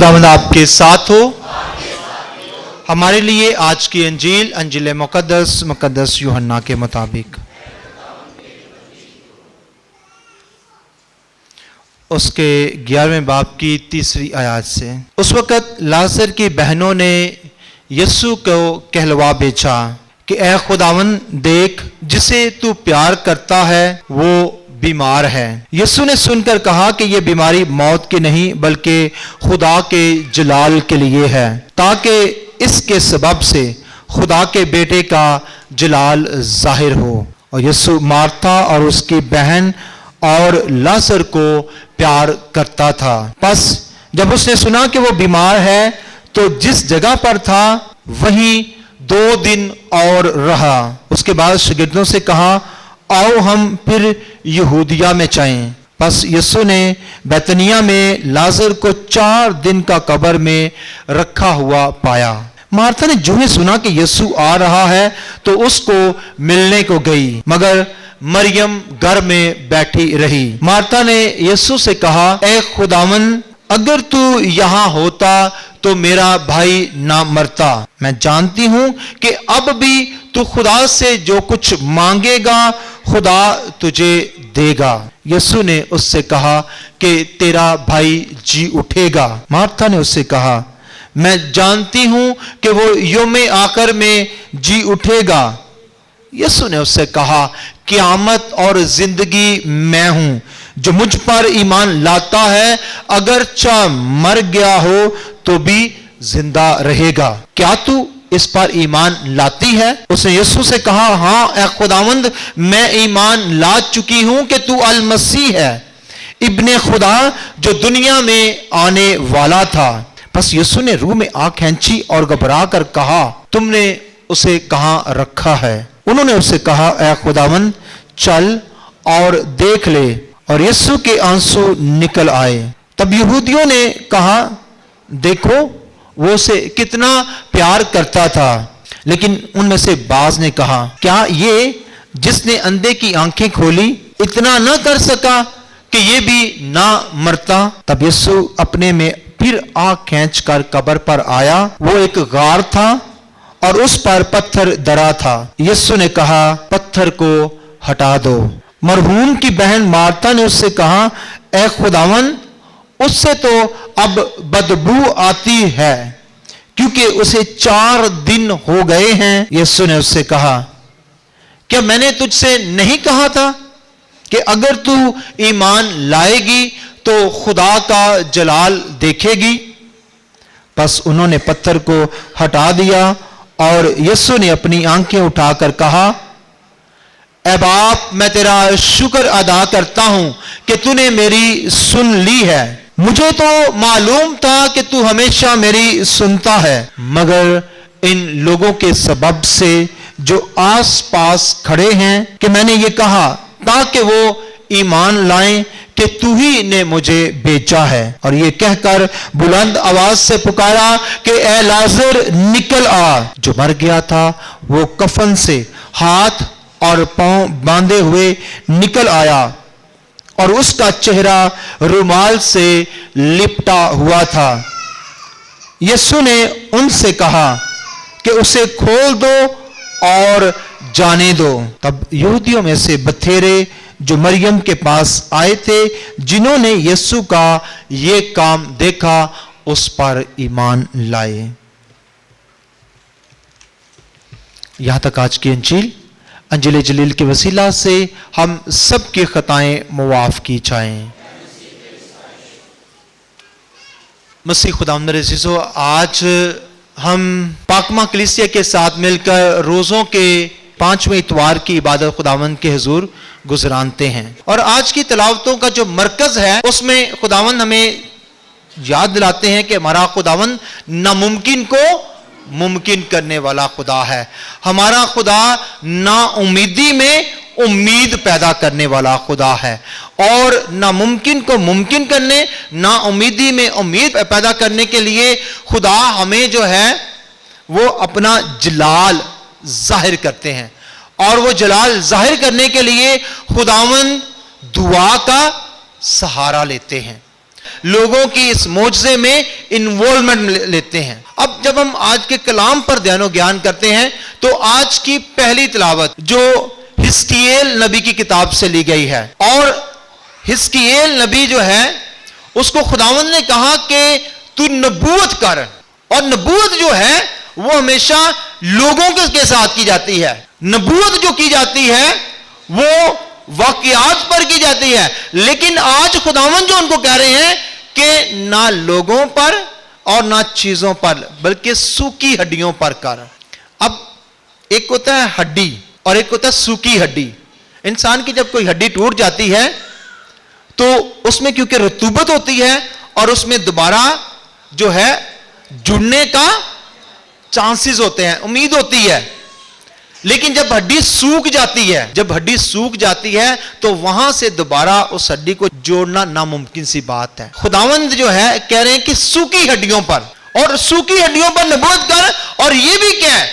खुदावंद आपके साथ हो। हमारे लिए आज की अंजील अंजील मुकद्दस यूहन्ना के मुताबिक उसके 11वें बाब की 3री आयत से। उस वक़्त लाजर की बहनों ने यीशु को कहलवा भेजा कि ऐ खुदावंद देख, जिसे तू प्यार करता है वो बीमार है। यीशु ने सुनकर कहा कि यह बीमारी मौत की नहीं बल्कि खुदा के जलाल के लिए है, ताकि इसके सबब से खुदा के बेटे का जलाल जाहिर हो। और यीशु मार्था और उसकी बहन और लाजर को प्यार करता था। बस जब उसने सुना कि वो बीमार है तो जिस जगह पर था वहीं 2 दिन और रहा। उसके बाद शागिर्दों से कहा, आओ हम फिर यहूदिया में जाएं। बस यीशु ने बैतनिया में लाजर को 4 दिन का कब्र में रखा हुआ पाया। मार्था ने जो ही सुना कि यीशु आ रहा है तो उसको मिलने को गई, मगर मरियम घर में बैठी रही। मार्था ने यीशु से कहा, ऐ खुदावंद, अगर तू यहाँ होता तो मेरा भाई ना मरता। मैं जानती हूं कि अब भी तू खुदा से जो कुछ मांगेगा खुदा तुझे देगा। यीशु ने उससे कहा कि तेरा भाई जी उठेगा। मार्था ने उससे कहा, मैं जानती हूं कि वो यौमे आखिर में जी उठेगा। यीशु ने उससे कहा, क़यामत और जिंदगी मैं हूं। जो मुझ पर ईमान लाता है अगर चाहे मर गया हो तो भी जिंदा रहेगा। क्या तू इस पर ईमान लाती है? उसने यीशु से कहा, हाँ ऐ खुदावंद, मैं ईमान ला चुकी हूं कि तू अल मसीह है, इब्ने खुदा, जो दुनिया में आने वाला था। बस यीशु ने रूह में आंख खींची और घबरा कर कहा, तुमने उसे कहां रखा है? उन्होंने उससे कहा, ऐ खुदावंद, चल और देख ले। और यीशु के आंसू निकल आए। तब यहूदियों ने कहा, देखो वो उसे कितना प्यार करता था। लेकिन उनमें से बाज ने कहा, क्या ये जिसने अंधे की आंखें खोली इतना न कर सका कि ये भी ना मरता? तब यीशु अपने में फिर आंख खींच कर कब्र पर आया। वो एक गार था और उस पर पत्थर धरा था। यीशु ने कहा, पत्थर को हटा दो। मरहूम की बहन मार्था ने उससे कहा, ऐ खुदावंद, उससे तो अब बदबू आती है क्योंकि उसे 4 दिन हो गए हैं। यीशु ने उससे कहा, क्या मैंने तुझसे नहीं कहा था कि अगर तू ईमान लाएगी तो खुदा का जलाल देखेगी? बस उन्होंने पत्थर को हटा दिया और यीशु ने अपनी आंखें उठाकर कहा, ऐ बाप, मैं तेरा शुक्र अदा करता हूं कि तूने मेरी सुन ली है। मुझे तो मालूम था कि तू हमेशा मेरी सुनता है, मगर इन लोगों के सबब से जो आस पास खड़े हैं कि मैंने ये कहा ताकि वो ईमान लाएं कि तू ही ने मुझे भेजा है। और ये कहकर बुलंद आवाज से पुकारा कि ऐ लाजर, निकल आ। जो मर गया था वो कफन से हाथ और पांव बांधे हुए निकल आया और उसका चेहरा रुमाल से लिपटा हुआ था। यीशु ने उनसे कहा कि उसे खोल दो और जाने दो। तब यहूदियों में से बथेरे जो मरियम के पास आए थे, जिन्होंने यीशु का ये काम देखा, उस पर ईमान लाए। यहां तक आज की अंजील। अंजील जलील के वसीला से हम सब की खताएं मुआफ की जाएं। मसीह खुदावंद अज़ीज़ो, आज हम पाकमा कलीसिया के साथ मिलकर रोज़ों के 5वें इतवार की इबादत खुदावंद के हुजूर गुजरानते हैं। और आज की तिलावतों का जो मरकज है उसमें खुदावंद हमें याद दिलाते हैं कि हमारा खुदावंद नामुमकिन को मुमकिन करने वाला खुदा है। हमारा खुदा ना उम्मीदी में उम्मीद पैदा करने वाला खुदा है और नामुमकिन को मुमकिन करने, ना उम्मीदी में उम्मीद पैदा करने के लिए खुदा हमें जो है वो अपना जलाल जाहिर करते हैं। और वो जलाल जाहिर करने के लिए खुदावंद दुआ का सहारा लेते हैं। لوگوں کی اس معجزے میں انوالومنٹ لیتے ہیں۔ اب جب ہم آج کے کلام پر دھیان و گیان کرتے ہیں تو آج کی پہلی تلاوت جو حزقییل نبی کی کتاب سے لی گئی ہے، اور حزقییل نبی جو ہے اس کو خداوند نے کہا کہ تو نبوت کر، اور نبوت جو ہے وہ ہمیشہ لوگوں کے ساتھ کی جاتی ہے۔ نبوت جو کی جاتی ہے وہ واقعات پر کی جاتی ہے، لیکن آج خداوند جو ان کو کہہ رہے ہیں کہ نہ لوگوں پر اور نہ چیزوں پر بلکہ سوکھی ہڈیوں پر کر۔ اب ایک ہوتا ہے ہڈی اور ایک ہوتا ہے سوکھی ہڈی۔ انسان کی جب کوئی ہڈی ٹوٹ جاتی ہے تو اس میں کیونکہ رطوبت ہوتی ہے اور اس میں دوبارہ جو ہے جڑنے کا چانسز ہوتے ہیں، امید ہوتی ہے، لیکن جب ہڈی سوکھ جاتی ہے تو وہاں سے دوبارہ اس ہڈی کو جوڑنا ناممکن سی بات ہے۔ خداوند جو ہے کہہ رہے ہیں کہ سوکھی ہڈیوں پر، اور سوکھی ہڈیوں پر نبوت کر، اور یہ بھی کہہ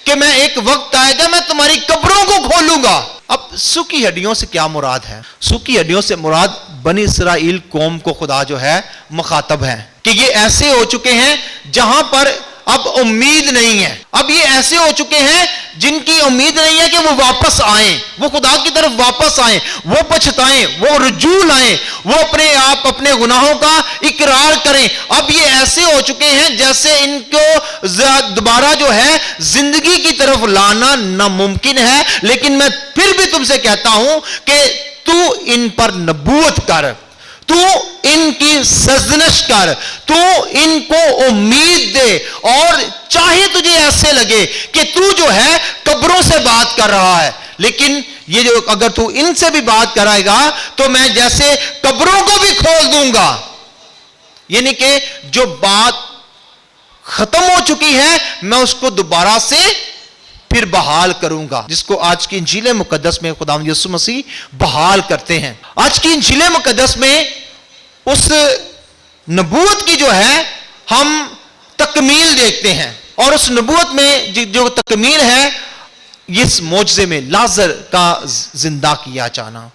کہ میں ایک وقت آئے گا میں تمہاری قبروں کو کھولوں گا۔ اب سوکھی ہڈیوں سے کیا مراد ہے؟ سوکھی ہڈیوں سے مراد بنی اسرائیل قوم کو خدا جو ہے مخاطب ہے کہ یہ ایسے ہو چکے ہیں جہاں پر اب امید نہیں ہے۔ اب یہ ایسے ہو چکے ہیں جن کی امید نہیں ہے کہ وہ واپس آئیں، وہ خدا کی طرف واپس آئیں، وہ پچھتائیں، وہ رجوع لائیں، وہ اپنے آپ اپنے گناہوں کا اقرار کریں۔ اب یہ ایسے ہو چکے ہیں جیسے ان کو دوبارہ جو ہے زندگی کی طرف لانا ناممکن ہے، لیکن میں پھر بھی تم سے کہتا ہوں کہ تو ان پر نبوت کر، تو ان کی سرزنش کر، تو ان کو امید دے، اور چاہے تجھے ایسے لگے کہ تو جو ہے قبروں سے بات کر رہا ہے، لیکن یہ جو اگر تو ان سے بھی بات کرائے گا تو میں جیسے قبروں کو بھی کھول دوں گا، یعنی کہ جو بات ختم ہو چکی ہے میں اس کو دوبارہ سے پھر بحال کروں گا، جس کو آج کی انجیل مقدس میں خداوند یسوع مسیح بحال کرتے ہیں۔ آج کی انجیل مقدس میں اس نبوت کی جو ہے ہم تکمیل دیکھتے ہیں، اور اس نبوت میں جو تکمیل ہے اس معجزے میں لازر کا زندہ کیا جانا۔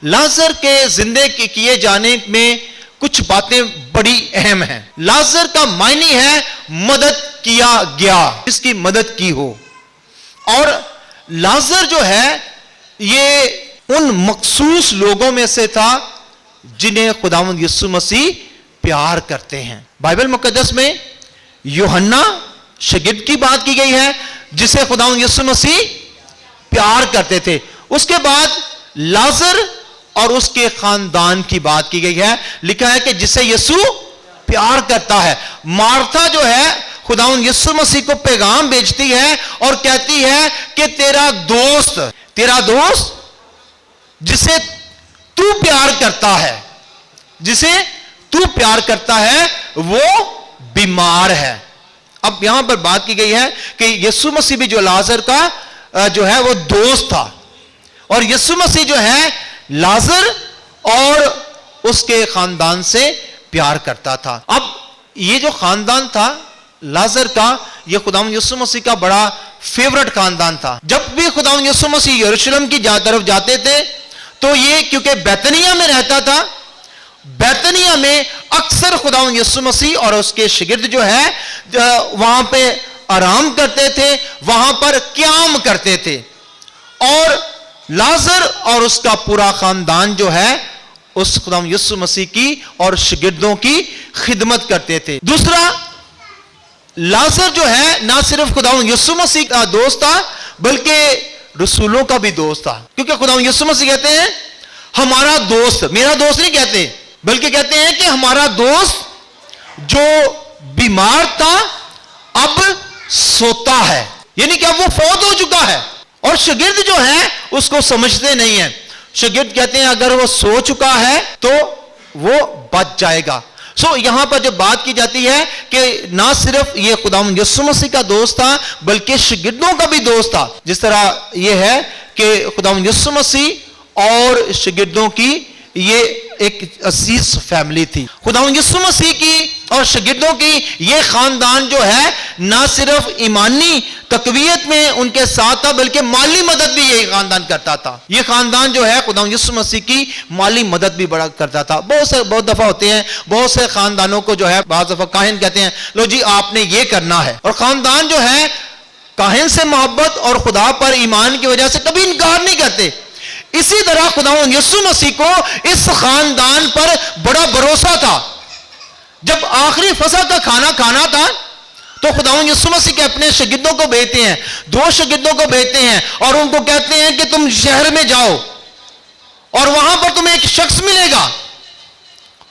لازر کے زندے کیے جانے میں کچھ باتیں بڑی اہم ہیں۔ لازر کا معنی ہے مدد کیا گیا، اس کی مدد کی ہو، اور لازر جو ہے یہ ان مخصوص لوگوں میں سے تھا جنہیں خداوند یسوع مسیح پیار کرتے ہیں۔ بائبل مقدس میں یوحنا شاگرد کی بات کی گئی ہے جسے خداوند یسوع مسیح پیار کرتے تھے۔ اس کے بعد لازر اور اس کے خاندان کی بات کی گئی ہے، لکھا ہے کہ جسے یسوع پیار کرتا ہے۔ مارتھا جو ہے خداوند یسوع مسیح کو پیغام بھیجتی ہے اور کہتی ہے کہ تیرا دوست جسے تو پیار کرتا ہے وہ بیمار ہے۔ اب یہاں پر بات کی گئی ہے کہ یسوع مسیح بھی جو لازر کا جو ہے وہ دوست تھا، اور یسوع مسیح جو ہے لازر اور اس کے خاندان سے پیار کرتا تھا۔ اب یہ جو خاندان تھا لازر کا، یہ خداوند یسوع مسیح کا بڑا فیورٹ خاندان تھا۔ جب بھی خداوند یسوع مسیح یروشلم کی طرف جاتے تھے تو یہ کیونکہ بیتنیہ میں رہتا تھا، بیتنیہ میں اکثر خداوند یسوع مسیح اور اس کے شاگرد جو ہے وہاں پہ آرام کرتے تھے، وہاں پر قیام کرتے تھے، اور لازر اور اس کا پورا خاندان جو ہے اس خداوند یسوع مسیح کی اور شاگردوں کی خدمت کرتے تھے۔ دوسرا، لازر جو ہے نہ صرف خداوند یسوع مسیح کا دوست تھا بلکہ رسولوں کا بھی دوست تھا، کیونکہ خداوند یسوع مسیح کہتے ہیں ہمارا دوست، میرا دوست نہیں کہتے بلکہ کہتے ہیں کہ ہمارا دوست جو بیمار تھا اب سوتا ہے، یعنی کہ اب وہ فوت ہو چکا ہے، اور شاگرد جو ہے اس کو سمجھتے نہیں ہیں۔ شاگرد کہتے ہیں اگر وہ سو چکا ہے تو وہ بچ جائے گا۔ یہاں پر جب بات کی جاتی ہے کہ نہ صرف یہ خداوند یسوع مسیح کا دوست تھا بلکہ شاگردوں کا بھی دوست تھا، جس طرح یہ ہے کہ خداوند یسوع مسیح اور شاگردوں کی یہ ایک عزیز فیملی تھی. خداوند یسوع مسیح کی اور شاگردوں کی یہ خاندان جو ہے نہ صرف ایمانی تقویت میں ان کے ساتھ تھا بلکہ مالی مدد بھی یہی خاندان کرتا تھا. یہ خاندان جو ہے خداوند یسوع مسیح کی مالی مدد بھی بڑا کرتا تھا. بہت دفعہ ہوتے ہیں بہت سے خاندانوں کو جو ہے بعض دفعہ کاہن کہتے ہیں لو جی آپ نے یہ کرنا ہے, اور خاندان جو ہے کاہن سے محبت اور خدا پر ایمان کی وجہ سے کبھی انکار نہیں کرتے. اسی طرح خداوند یسوع مسیح کو اس خاندان پر بڑا بھروسہ تھا. جب آخری فصح کا کھانا کھانا تھا تو خداوند یسوع مسیح کے اپنے شاگردوں کو بھیجتے ہیں, 2 شاگردوں کو بھیجتے ہیں اور ان کو کہتے ہیں کہ تم شہر میں جاؤ اور وہاں پر تمہیں ایک شخص ملے گا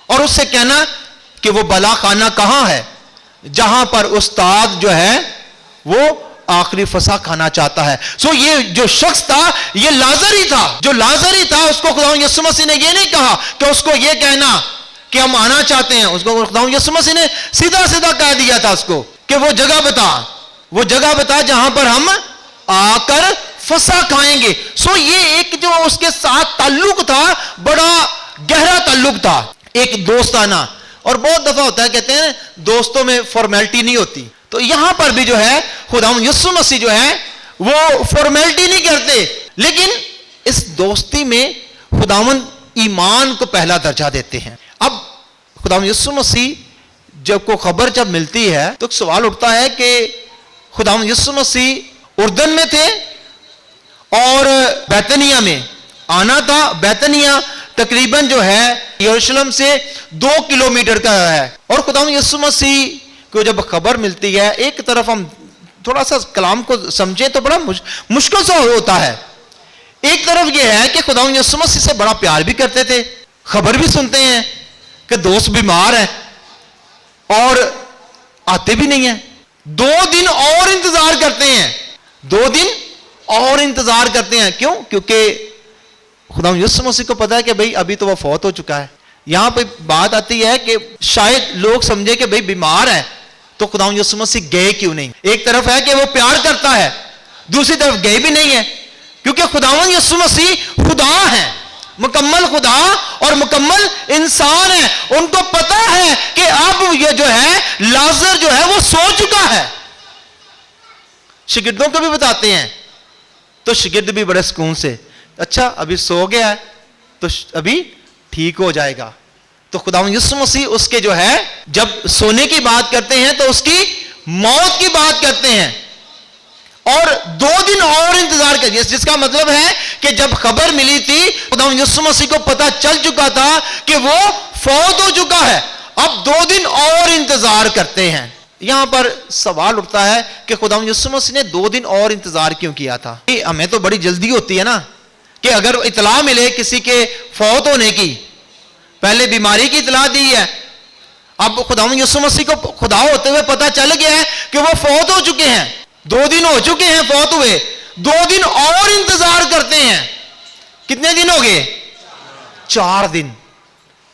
اور اس سے کہنا کہ وہ بلا خانہ کہاں ہے جہاں پر استاد جو ہے وہ آخری فصح کھانا چاہتا ہے. سو یہ جو شخص تھا یہ لازر ہی تھا. جو لازر ہی تھا اس کو خداوند یسوع مسیح نے یہ نہیں کہا کہ اس کو یہ کہنا کہ ہم آنا چاہتے ہیں. اس کو خداوند یسوع مسیح نے سیدھا سیدھا کہہ دیا تھا اس کو کہ وہ جگہ بتا جہاں پر ہم آ کر فصح کھائیں گے. سو یہ ایک جو اس کے ساتھ تعلق تھا بڑا گہرا تعلق تھا, ایک دوستانہ. اور بہت دفعہ ہوتا ہے کہتے ہیں دوستوں میں فارمیلٹی نہیں ہوتی, تو یہاں پر بھی جو ہے خداوند یسوع مسیح جو ہے وہ فارمیلٹی نہیں کرتے, لیکن اس دوستی میں خداوند ایمان کو پہلا درجہ دیتے ہیں. اب خداوند یسوع مسیح جب کو خبر جب ملتی ہے تو سوال اٹھتا ہے کہ خداوند یسوع مسیح اردن میں تھے اور بیتنیہ میں آنا تھا. بیتنیہ تقریباً جو ہے یروشلم سے 2 کلومیٹر کا ہے. اور خداوند یسوع مسیح کو جب خبر ملتی ہے, ایک طرف ہم تھوڑا سا کلام کو سمجھیں تو بڑا مشکل سا ہوتا ہے. ایک طرف یہ ہے کہ خداوند یسوع مسیح سے بڑا پیار بھی کرتے تھے, خبر بھی سنتے ہیں کہ دوست بیمار ہے اور آتے بھی نہیں ہیں. 2 دن اور انتظار کرتے ہیں, 2 دن اور انتظار کرتے ہیں. کیوں؟ کیونکہ خداوند یسوع مسیح کو پتا ہے کہ بھئی ابھی تو وہ فوت ہو چکا ہے. یہاں پہ بات آتی ہے کہ شاید لوگ سمجھے کہ بھئی بیمار ہے تو خداوند یسوع مسیح گئے کیوں نہیں. ایک طرف ہے کہ وہ پیار کرتا ہے, دوسری طرف گئے بھی نہیں ہے, کیونکہ خداوند یسوع مسیح خدا ہے, مکمل خدا اور مکمل انسان ہے. ان کو پتا ہے کہ اب یہ جو ہے لازر جو ہے وہ سو چکا ہے. شاگردوں کو بھی بتاتے ہیں تو شاگرد بھی بڑے سکون سے, اچھا ابھی سو گیا ہے تو ابھی ٹھیک ہو جائے گا. تو خداوند یسوع مسیح اس کے جو ہے جب سونے کی بات کرتے ہیں تو اس کی موت کی بات کرتے ہیں اور 2 دن اور انتظار کر, جس کا مطلب ہے کہ جب خبر ملی تھی خداوند یسوع مسیح کو پتا چل چکا تھا کہ وہ فوت ہو چکا ہے, اب 2 دن اور انتظار کرتے ہیں. یہاں پر سوال اٹھتا ہے کہ خداوند یسوع مسیح نے 2 دن اور انتظار کیوں کیا تھا؟ ہمیں تو بڑی جلدی ہوتی ہے نا کہ اگر اطلاع ملے کسی کے فوت ہونے کی, پہلے بیماری کی اطلاع دی ہے, اب خداوند یسوع مسیح کو خدا ہوتے ہوئے پتا چل گیا ہے کہ وہ فوت ہو چکے ہیں, 2 دن ہو چکے ہیں فوت ہوئے, 2 دن اور انتظار کرتے ہیں. کتنے دن ہو گئے؟ 4 دن.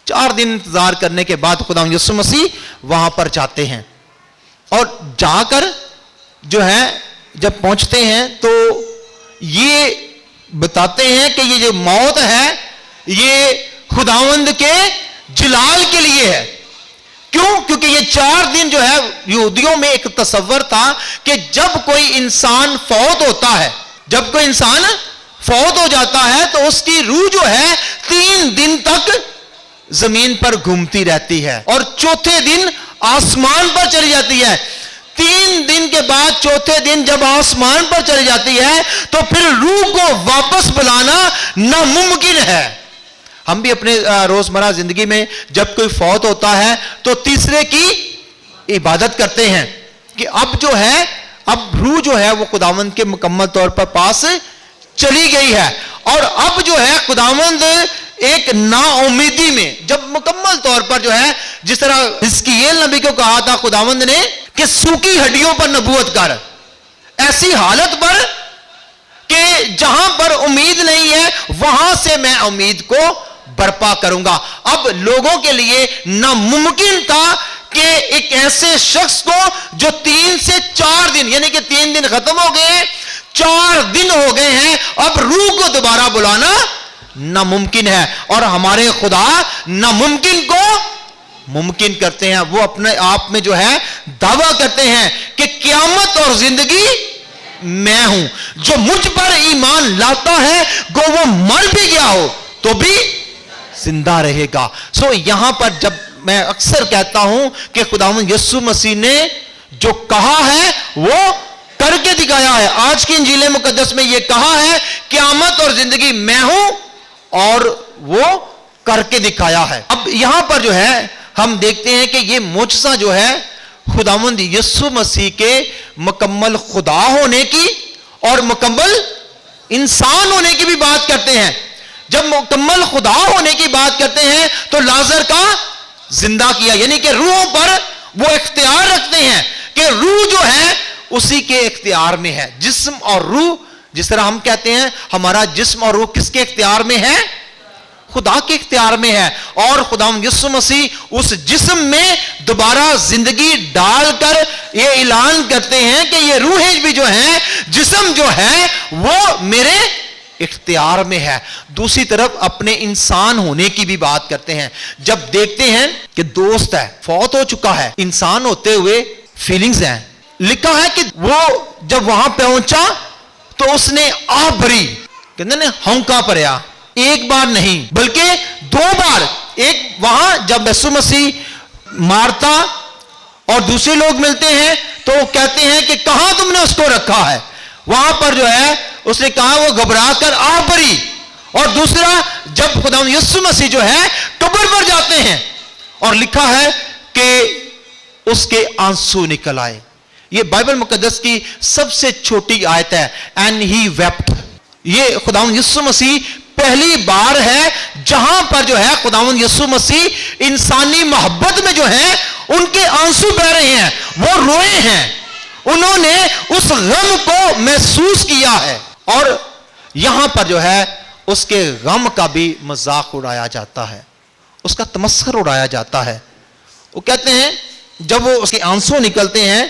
4 دن انتظار کرنے کے بعد خداوند یسوع مسیح وہاں پر جاتے ہیں اور جا کر جو ہے جب پہنچتے ہیں تو یہ بتاتے ہیں کہ یہ جو موت ہے یہ خداوند کے جلال کے لیے ہے. کیوں؟ کیونکہ یہ 4 دن جو ہے یہودیوں میں ایک تصور تھا کہ جب کوئی انسان فوت ہوتا ہے, جب کوئی انسان فوت ہو جاتا ہے تو اس کی روح جو ہے 3 دن تک زمین پر گھومتی رہتی ہے اور چوتھے دن آسمان پر چلی جاتی ہے. 3 دن کے بعد چوتھے دن جب آسمان پر چلی جاتی ہے تو پھر روح کو واپس بلانا ناممکن ہے. ہم بھی اپنے روزمرہ زندگی میں جب کوئی فوت ہوتا ہے تو تیسرے کی عبادت کرتے ہیں کہ اب جو ہے اب روح جو ہے وہ خداوند کے مکمل طور پر پاس چلی گئی ہے اور اب جو ہے خداوند ایک نا امیدی میں جب مکمل طور پر جو ہے جس طرح حزقیل نبی کو کہا تھا خداوند نے کہ سوکھی ہڈیوں پر نبوت کر, ایسی حالت پر کہ جہاں پر امید نہیں ہے وہاں سے میں امید کو برپا کروں گا. اب لوگوں کے لیے ناممکن تھا کہ ایک ایسے شخص کو جو 3 سے 4 دن یعنی کہ 3 دن ختم ہو گئے ہیں, 4 دن ہو گئے ہیں, اب روح کو دوبارہ بلانا नामुमकिन है, और हमारे खुदा नामुमकिन को मुमकिन करते हैं। वो अपने आप में जो है दावा करते हैं कि क़यामत और जिंदगी मैं हूं। जो मुझ पर ईमान लाता है वो मर भी गया हो तो भी जिंदा रहेगा। सो यहां पर जब मैं अक्सर कहता हूं कि खुदावंद यीशु मसीह ने जो कहा है वो करके दिखाया है। आज की इंजील मुकद्दस में ये कहा है क़यामत और जिंदगी मैं हूं, और वो करके दिखाया है। अब यहां पर जो है हम देखते हैं कि ये मोजज़ा जो है खुदावंद यीशु मसीह के मुकम्मल खुदा होने की और मुकम्मल इंसान होने की भी बात करते हैं। जब मुकम्मल खुदा होने की बात करते हैं तो लाजर का जिंदा किया, यानी कि रूहों पर वो इख्तियार रखते हैं कि रूह जो है उसी के इख्तियार में है। जिस्म और रूह, जिस तरह हम कहते हैं हमारा जिस्म और रूह किसके इख्तियार में है? खुदा के इख्तियार में है। और खुदावंद यीशु मसीह उस जिस्म में दोबारा जिंदगी डालकर ये ऐलान करते हैं कि ये रूहें भी जो हैं, जिस्म जो है वो मेरे इख्तियार में है। दूसरी तरफ अपने इंसान होने की भी बात करते हैं। जब देखते हैं कि दोस्त है, फौत हो चुका है, इंसान होते हुए फीलिंग्स हैं। लिखा है कि वो जब वहां पहुंचा तो उसने आह भरी, कहते ने हौंका भरया, एक बार नहीं बल्कि दो बार। एक वहां जब यीशु मसीह मारता और दूसरे लोग मिलते हैं तो कहते हैं कि कहां तुमने उसको रखा है। वहां पर जो है उसने कहा, वो घबरा कर आह भरी। और दूसरा जब खुदा यीशु मसीह जो है कब्र पर जाते हैं और लिखा है कि उसके आंसू निकल आए। ये बाइबल मुकद्दस की सबसे छोटी आयत है, एंड ही वेप्ट। ये खुदावंद यीशु मसीह पहली बार है जहां पर जो है खुदावंद यीशु मसीह इंसानी मोहब्बत में जो है उनके आंसू बह रहे हैं, वो रोए हैं, उन्होंने उस गम को महसूस किया है। और यहां पर जो है उसके गम का भी मजाक उड़ाया जाता है, उसका तमस्खुर उड़ाया जाता है। वो कहते हैं जब वो उसके आंसू निकलते हैं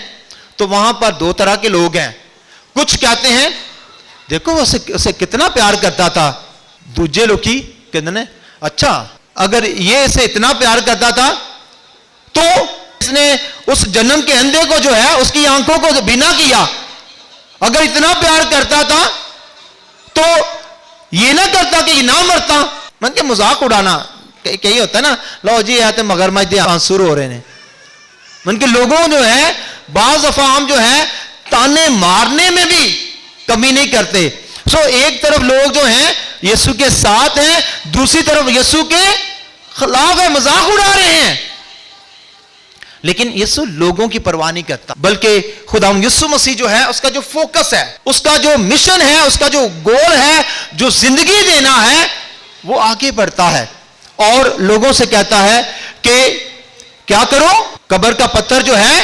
तो वहां पर दो तरह के लोग हैं। कुछ कहते हैं देखो उसे कितना प्यार करता था। दूसरे लोग की कहते हैं अच्छा अगर ये इसे इतना प्यार करता था तो इसने उस जन्म के अंधे को जो है उसकी आंखों को बिना किया। अगर इतना प्यार करता था तो ये ना करता कि ये ना मरता। मन के मजाक उड़ाना कहीं होता है ना, लो जी आते मगरमच्छ दे आंसू हो रहे हैं। मन के लोगों जो है बाज दफा हम जो है ताने मारने में भी कमी नहीं करते। सो एक तरफ लोग जो हैं यीशु के साथ हैं, दूसरी तरफ यीशु के खिलाफ है, मजाक उड़ा रहे हैं। लेकिन यीशु लोगों की परवाह नहीं करता, बल्कि खुदावंद यीशु मसीह जो है उसका जो फोकस है, उसका जो मिशन है, उसका जो गोल है, जो जिंदगी देना है, वो आगे बढ़ता है और लोगों से कहता है कि क्या करो, कब्र का पत्थर जो है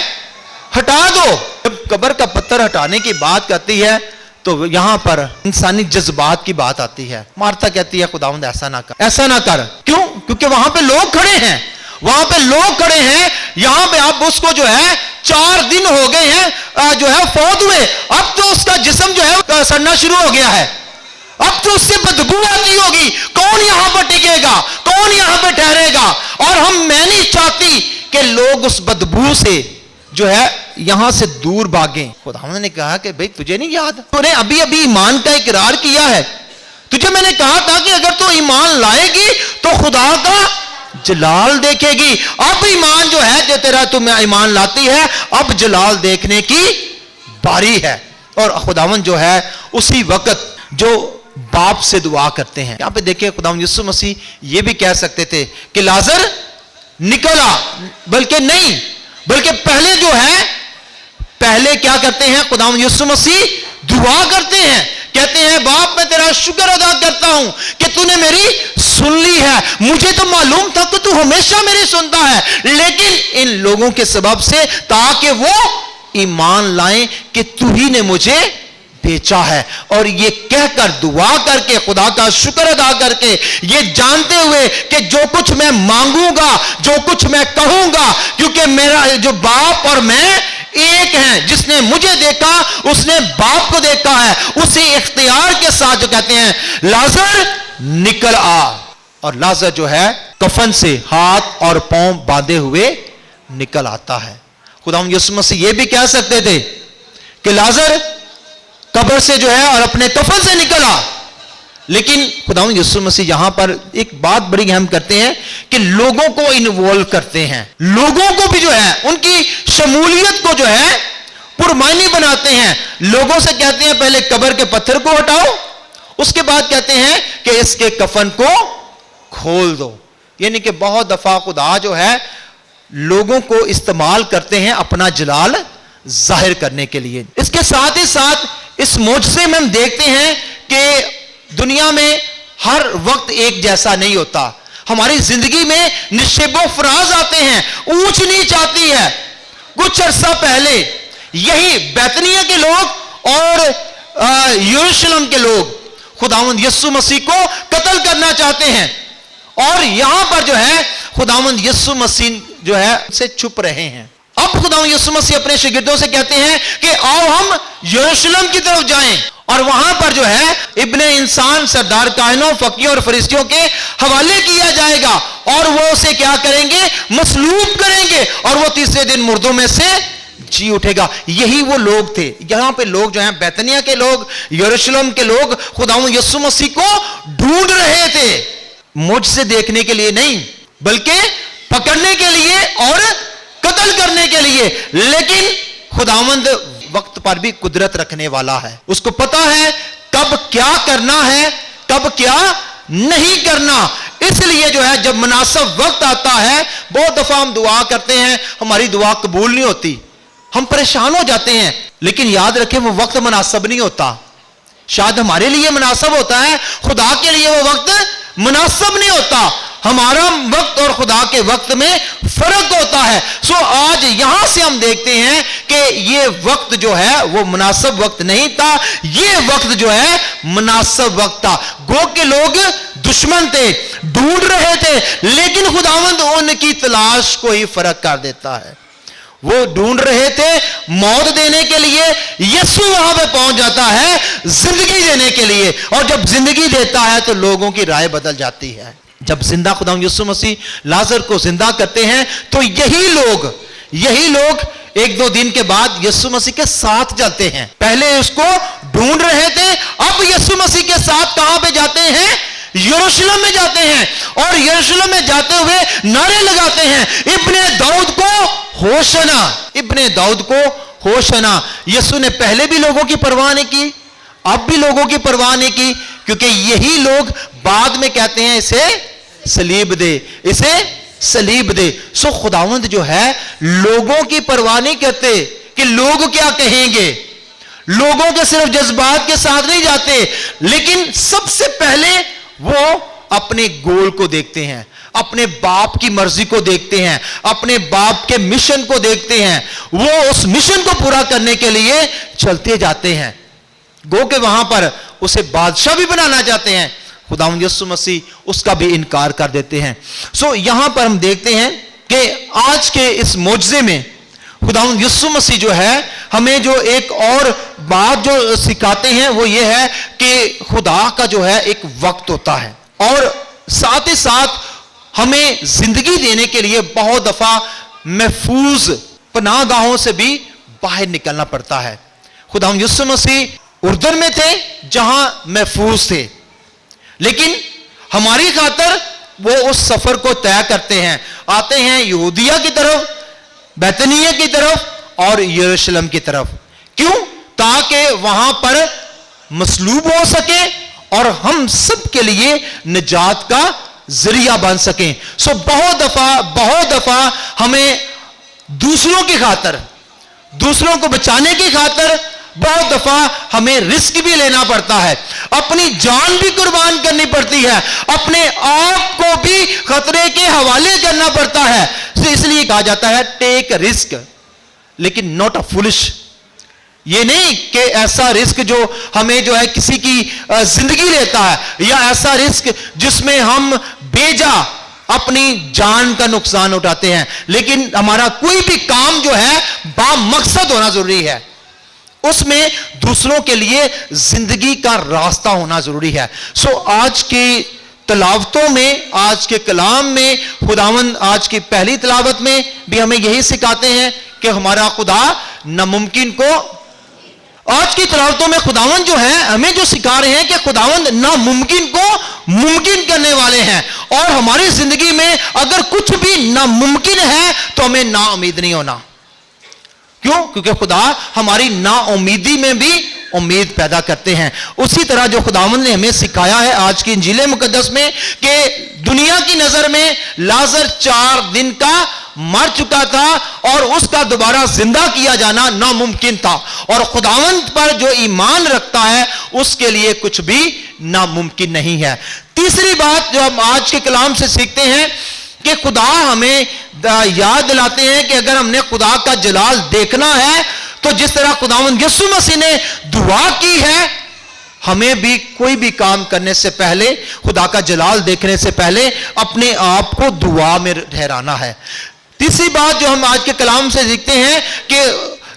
हटा दो। जब कब्र का पत्थर हटाने की बात करती है तो यहां पर इंसानी जज्बात की बात आती है। मार्था कहती है खुदावंद ऐसा ना कर, ऐसा ना कर। क्यों? क्योंकि वहां पे लोग खड़े हैं, वहां पे लोग खड़े हैं। यहां पे अब उसको जो है 4 दिन हो गए हैं जो है फौत हुए, अब तो उसका जिस्म जो है सड़ना शुरू हो गया है, अब तो उससे बदबू आती होगी। कौन यहां पर टिकेगा, कौन यहां पर ठहरेगा? और मैं नहीं चाहती कि लोग उस बदबू से जो है यहां से दूर भागें। खुदावंद ने कहा कि भाई तुझे नहीं याद, तूने अभी अभी ईमान का इकरार किया है, तुझे मैंने कहा था कि अगर तू ईमान लाएगी तो खुदा का जलाल देखेगी। अब ईमान जो है जो तेरा तुम ईमान लाती है, अब जलाल देखने की बारी है। और खुदावंद जो है उसी वक्त जो बाप से दुआ करते हैं। यहां पे देखिए खुदावंद यीशु मसीह ये भी कह सकते थे कि लाजर निकला, बल्कि नहीं, बल्कि पहले जो है पहले क्या करते हैं खुदावंद यीशु मसीह दुआ करते हैं, कहते हैं बाप मैं तेरा शुक्र अदा करता हूं कि तूने मेरी सुन ली है। मुझे तो मालूम था कि तू हमेशा मेरी सुनता है, लेकिन इन लोगों के सबब से ताकि वो ईमान लाएं कि तू ही ने मुझे भेजा है। और ये कहकर दुआ करके खुदा का शुक्र अदा करके ये जानते हुए कि जो कुछ मैं मांगूंगा, जो कुछ मैं कहूंगा, क्योंकि मेरा जो बाप और मैं एक हैं, जिसने मुझे देखा उसने बाप को देखा है, उसी इख्तियार के साथ जो कहते हैं लाजर निकल आ। और लाजर जो है कफन से हाथ और पांव बांधे हुए निकल आता है। खुदावंद यीशु मसीह ये भी कह सकते थे कि लाजर कब्र से जो है और अपने कफन से निकल आ, लेकिन खुदावंद यीशु मसीह यहां पर एक बात बड़ी अहम करते हैं कि लोगों को इन्वॉल्व करते हैं, लोगों को भी जो है उनकी शमूलियत को जो है पुरमानी बनाते हैं। लोगों से कहते हैं पहले कब्र के पत्थर को हटाओ, उसके बाद कहते हैं कि इसके कफन को खोल दो। यानी कि बहुत दफा खुदा जो है लोगों को इस्तेमाल करते हैं अपना जलाल जाहिर करने के लिए। इसके साथ ही साथ इस मोजज़े में हम देखते हैं कि दुनिया में हर वक्त एक जैसा नहीं होता। हमारी जिंदगी में निशेबो फराज आते हैं, ऊंच नीच आती है। कुछ अरसा पहले यही बैतनिया के लोग और यरूशलेम के लोग खुदावंद यीशु मसीह को कत्ल करना चाहते हैं, और यहां पर जो है खुदावंद यीशु मसीह जो है से छुप रहे हैं। अब खुदावंद यीशु मसीह अपने शागिर्दों से कहते हैं कि आओ हम यरूशलेम की तरफ जाएं, और वहां पर जो है इब्ने इंसान सरदार काहिनों, फकीरों और फरिश्तियों के हवाले किया जाएगा, और वो उसे क्या करेंगे, मसलूब करेंगे, और वो तीसरे दिन मुर्दों में से जी उठेगा। यही वो लोग थे। यहां पे लोग जो हैं बैतनिया के लोग, यरूशलेम के लोग खुदावंद यीशु मसीह को ढूंढ रहे थे, मुझसे देखने के लिए नहीं बल्कि पकड़ने के लिए और कत्ल करने के लिए। लेकिन खुदावंद वक्त पर भी कुदरत रखने वाला है, उसको पता है कब क्या करना है, कब क्या नहीं करना। इसलिए जो है जब मुनासिब वक्त आता है, बहुत दफा हम दुआ करते हैं, हमारी दुआ कबूल नहीं होती, हम परेशान हो जाते हैं, लेकिन याद रखें वो वक्त मुनासिब नहीं होता। शायद हमारे लिए मुनासिब होता है, खुदा के लिए वो वक्त मुनासिब नहीं होता। हमारा वक्त और खुदा के वक्त में फर्क होता है। सो आज यहां से हम देखते हैं कि ये वक्त जो है वो मुनासिब वक्त नहीं था, ये वक्त जो है मुनासिब वक्त था। गो के लोग दुश्मन थे, ढूंढ रहे थे, लेकिन खुदावंद उनकी तलाश को ही फर्क कर देता है। वो ढूंढ रहे थे मौत देने के लिए, यीशु वहां पे पहुंच जाता है जिंदगी देने के लिए, और जब जिंदगी देता है तो लोगों की राय बदल जाती है। जब जिंदा खुदावंद यीशु मसीह लाजर को जिंदा करते हैं तो यही लोग एक दो दिन के बाद यीशु मसीह के साथ जाते हैं। पहले उसको ढूंढ रहे थे, अब यीशु मसीह के साथ कहां पे जाते हैं, यरूशलेम में जाते हैं, और यरूशलेम में जाते हुए नारे लगाते हैं, इब्ने दाऊद को होशना, इब्ने दाऊद को होशना। यीशु ने पहले भी लोगों की परवाह नहीं की, अब भी लोगों की परवाह नहीं की, क्योंकि यही लोग बाद में कहते हैं इसे सलीब दे, इसे सलीब दे। सो खुदावंद जो है लोगों की परवाह नहीं करते कि लोग क्या कहेंगे, लोगों के सिर्फ जज्बात के साथ नहीं जाते, लेकिन सबसे पहले वो अपने गोल को देखते हैं, अपने बाप की मर्जी को देखते हैं, अपने बाप के मिशन को देखते हैं। वो उस मिशन को पूरा करने के लिए चलते जाते हैं। गो के वहां पर उसे बादशाह भी बनाना चाहते हैं, खुदावंद यीशु मसीह उसका भी इनकार कर देते हैं। सो यहां पर हम देखते हैं कि आज के इस मोजज़े में खुदावंद यीशु मसीह जो है हमें जो एक और बात जो सिखाते हैं वो ये है कि खुदा का जो है एक वक्त होता है, और साथ ही साथ हमें जिंदगी देने के लिए बहुत दफा महफूज पनाहगाहों से भी बाहर निकलना पड़ता है। खुदावंद यीशु मसीह उर्दन में थे जहां महफूज थे, लेकिन हमारी खातर वो उस सफर को तय करते हैं, आते हैं यहूदिया की तरफ, बैतनिया की तरफ और यरूशलेम की तरफ। क्यों? ताकि वहां पर मसलूब हो सके और हम सब के लिए निजात का जरिया बन सकें। सो बहुत दफा हमें दूसरों की खातर, दूसरों को बचाने की खातर बहुत दफा हमें रिस्क भी लेना पड़ता है, अपनी जान भी कुर्बान करनी पड़ती है, अपने आप को भी खतरे के हवाले करना पड़ता है। इसलिए कहा जाता है टेक रिस्क, लेकिन नॉट अ फुलिश। ये नहीं कि ऐसा रिस्क जो हमें जो है किसी की जिंदगी लेता है, या ऐसा रिस्क जिसमें हम बेजा अपनी जान का नुकसान उठाते हैं, लेकिन हमारा कोई भी काम जो है बामकसद होना जरूरी है, اس میں دوسروں کے لیے زندگی کا راستہ ہونا ضروری ہے. آج کی تلاوتوں میں, آج کے کلام میں خداوند آج کی پہلی تلاوت میں بھی ہمیں یہی سکھاتے ہیں کہ ہمارا خدا ناممکن کو, آج کی تلاوتوں میں خداوند جو ہے ہمیں جو سکھا رہے ہیں کہ خداوند ناممکن کو ممکن کرنے والے ہیں, اور ہماری زندگی میں اگر کچھ بھی ناممکن ہے تو ہمیں نا امید نہیں ہونا. کیوں؟ کیونکہ خدا ہماری نا امیدی میں بھی امید پیدا کرتے ہیں. اسی طرح جو خداوند نے ہمیں سکھایا ہے آج کی انجیل مقدس میں کہ دنیا کی نظر میں لازر 4 دن کا مر چکا تھا اور اس کا دوبارہ زندہ کیا جانا ناممکن تھا, اور خداوند پر جو ایمان رکھتا ہے اس کے لیے کچھ بھی ناممکن نہیں ہے. تیسری بات جو ہم آج کے کلام سے سیکھتے ہیں کہ خدا ہمیں یاد دلاتے ہیں کہ اگر ہم نے خدا کا جلال دیکھنا ہے تو جس طرح خداوند یسوع مسیح نے دعا کی ہے, ہمیں بھی کوئی بھی کام کرنے سے پہلے, خدا کا جلال دیکھنے سے پہلے اپنے آپ کو دعا میں ٹھہرانا ہے. تیسری بات جو ہم آج کے کلام سے سیکھتے ہیں کہ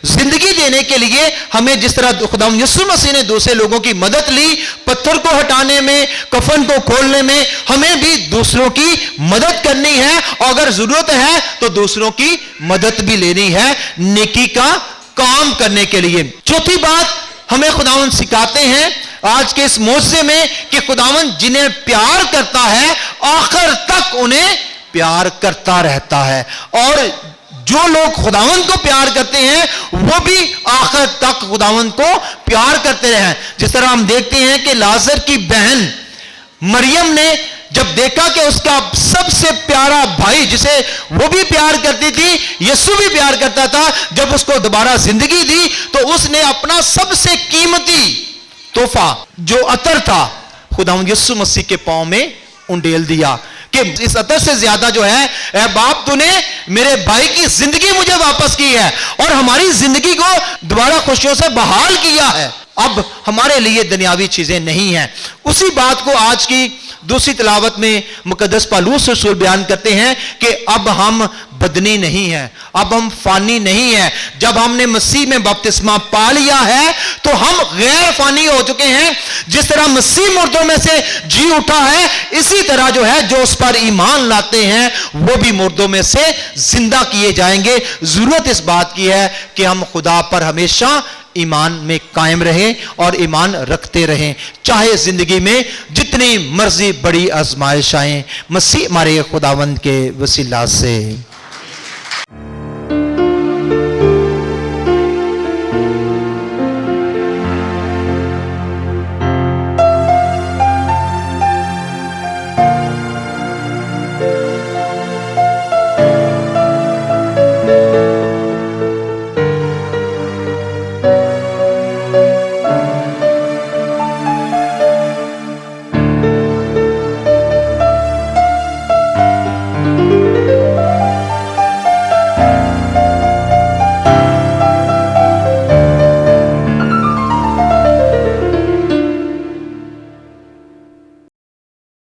زندگی دینے کے لیے ہمیں جس طرح خداوند یسوع مسیح نے دوسرے لوگوں کی مدد لی, پتھر کو ہٹانے میں, کفن کو کھولنے میں, ہمیں بھی دوسروں کی مدد کرنی ہے, اور اگر ضرورت ہے تو دوسروں کی مدد بھی لینی ہے نیکی کا کام کرنے کے لیے. چوتھی بات ہمیں خداوند سکھاتے ہیں آج کے اس موضوع میں کہ خداوند جنہیں پیار کرتا ہے آخر تک انہیں پیار کرتا رہتا ہے, اور جو لوگ خداوند کو پیار کرتے ہیں وہ بھی آخر تک خداوند کو پیار کرتے رہے. جس طرح ہم دیکھتے ہیں کہ لازر کی بہن مریم نے جب دیکھا کہ اس کا سب سے پیارا بھائی جسے وہ بھی پیار کرتی تھی, یسوع بھی پیار کرتا تھا, جب اس کو دوبارہ زندگی دی تو اس نے اپنا سب سے قیمتی تحفہ جو عطر تھا خداوند یسوع مسیح کے پاؤں میں انڈیل دیا کہ اس عطر سے زیادہ جو ہے, اے باپ تو نے میرے بھائی کی زندگی مجھے واپس کی ہے اور ہماری زندگی کو دوبارہ خوشیوں سے بحال کیا ہے, اب ہمارے لیے دنیاوی چیزیں نہیں ہیں. اسی بات کو آج کی دوسری تلاوت میں مقدس پالوس رسول بیان کرتے ہیں کہ اب ہم بدنی نہیں ہیں, اب ہم فانی نہیں ہیں. جب ہم نے مسیح میں بپتسمہ پا لیا ہے تو ہم غیر فانی ہو چکے ہیں. جس طرح مسیح مردوں میں سے جی اٹھا ہے, اسی طرح جو ہے جو اس پر ایمان لاتے ہیں وہ بھی مردوں میں سے زندہ کیے جائیں گے. ضرورت اس بات کی ہے کہ ہم خدا پر ہمیشہ ایمان میں قائم رہیں اور ایمان رکھتے رہیں, چاہے زندگی میں جتنی مرضی بڑی آزمائش آئیں, مسیح ہمارے خداوند کے وسیلہ سے.